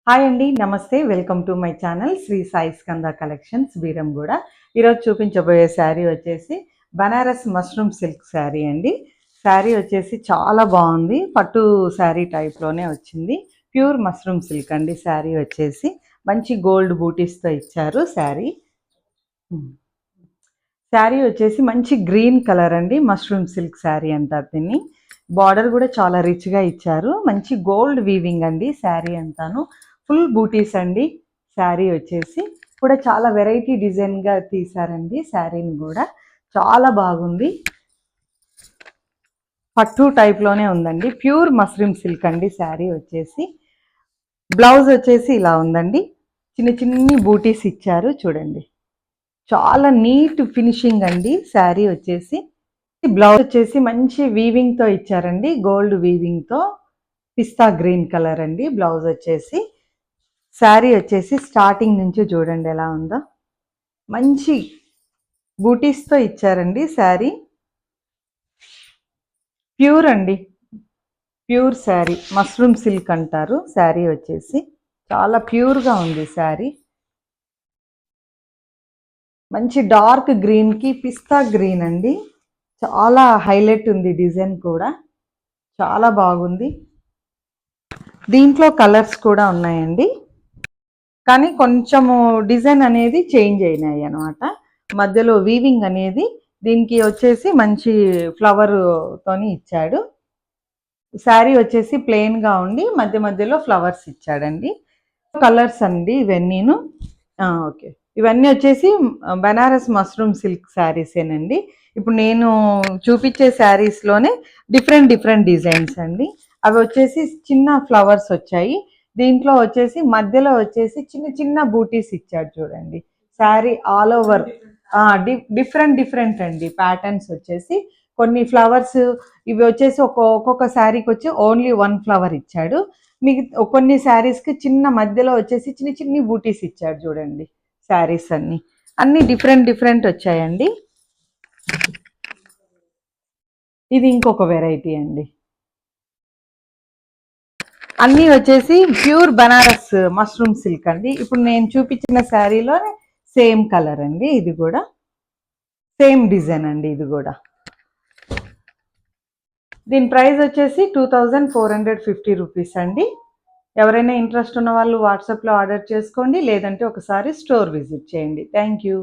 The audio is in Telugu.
హాయ్ అండి, నమస్తే. Welcome to my channel Shri Sai Skanda collections Beeramguda. ఈరోజు చూపించబోయే శారీ వచ్చేసి బనారస్ మష్రూమ్ సిల్క్ శారీ అండి. శారీ వచ్చేసి చాలా బాగుంది. పట్టు శారీ టైప్లోనే వచ్చింది. ప్యూర్ మష్రూమ్ సిల్క్ అండి. శారీ వచ్చేసి మంచి గోల్డ్ బూటీస్తో ఇచ్చారు. శారీ వచ్చేసి మంచి గ్రీన్ కలర్ అండి. మష్రూమ్ సిల్క్ శారీ అంటారు దీన్ని. బార్డర్ కూడా చాలా రిచ్గా ఇచ్చారు. మంచి గోల్డ్ వీవింగ్ అండి శారీ అంతాను. ఫుల్ బూటీస్ అండి. శారీ వచ్చేసి కూడా చాలా వెరైటీ డిజైన్గా తీశారండి. శారీని కూడా చాలా బాగుంది. పట్టు టైప్లోనే ఉందండి. ప్యూర్ మష్రూమ్ సిల్క్ అండి. శారీ వచ్చేసి బ్లౌజ్ వచ్చేసి ఇలా ఉందండి. చిన్న చిన్ని బూటీస్ ఇచ్చారు చూడండి. చాలా నీట్ ఫినిషింగ్ అండి. శారీ వచ్చేసి బ్లౌజ్ వచ్చేసి మంచి వీవింగ్తో ఇచ్చారండి. గోల్డ్ వీవింగ్తో పిస్తా గ్రీన్ కలర్ అండి బ్లౌజ్ వచ్చేసి. శారీ వచ్చేసి స్టార్టింగ్ నుంచి చూడండి ఎలా ఉందో. మంచి బూటీస్తో ఇచ్చారండి శారీ. ప్యూర్ అండి. ప్యూర్ శారీ. మష్రూమ్ సిల్క్ అంటారు. శారీ వచ్చేసి చాలా ప్యూర్గా ఉంది శారీ. మంచి డార్క్ గ్రీన్కి పిస్తా గ్రీన్ అండి. చాలా హైలైట్ ఉంది. డిజైన్ కూడా చాలా బాగుంది. దీంట్లో కలర్స్ కూడా ఉన్నాయండి, కానీ కొంచెము డిజైన్ అనేది చేంజ్ అయినాయి అన్నమాట. మధ్యలో వీవింగ్ అనేది దీనికి వచ్చేసి మంచి ఫ్లవర్తోని ఇచ్చాడు. శారీ వచ్చేసి ప్లెయిన్గా ఉండి మధ్య మధ్యలో ఫ్లవర్స్ ఇచ్చాడండి. కలర్స్ అండి ఇవన్నీను. ఓకే, ఇవన్నీ వచ్చేసి బనారస్ మష్రూమ్ సిల్క్ శారీసేనండి. ఇప్పుడు నేను చూపించే శారీస్లోనే డిఫరెంట్ డిఫరెంట్ డిజైన్స్ అండి. అవి వచ్చేసి చిన్న ఫ్లవర్స్ వచ్చాయి. దీంట్లో వచ్చేసి మధ్యలో వచ్చేసి చిన్న చిన్న బూటీస్ ఇచ్చాడు చూడండి. Sari all over different different అండి. ప్యాటర్న్స్ వచ్చేసి కొన్ని ఫ్లవర్స్ ఇవి వచ్చేసి ఒక్కొక్క శారీకి వచ్చి ఓన్లీ వన్ ఫ్లవర్ ఇచ్చాడు. మీకు కొన్ని శారీస్కి చిన్న మధ్యలో వచ్చేసి చిన్న చిన్ని బూటీస్ ఇచ్చాడు చూడండి. శారీస్ అన్నీ డిఫరెంట్ డిఫరెంట్ వచ్చాయండి. ఇది ఇంకొక వెరైటీ అండి. అన్నీ వచ్చేసి ప్యూర్ బనారస్ మష్రూమ్ సిల్క్ అండి. ఇప్పుడు నేను చూపించిన శారీలోనే సేమ్ కలర్ అండి. ఇది కూడా సేమ్ డిజైన్ అండి. ఇది కూడా దీని ప్రైస్ వచ్చేసి 2450 రూపీస్ అండి. ఎవరైనా ఇంట్రెస్ట్ ఉన్న వాళ్ళు వాట్సాప్లో ఆర్డర్ చేసుకోండి, లేదంటే ఒకసారి స్టోర్ విజిట్ చేయండి. Thank you.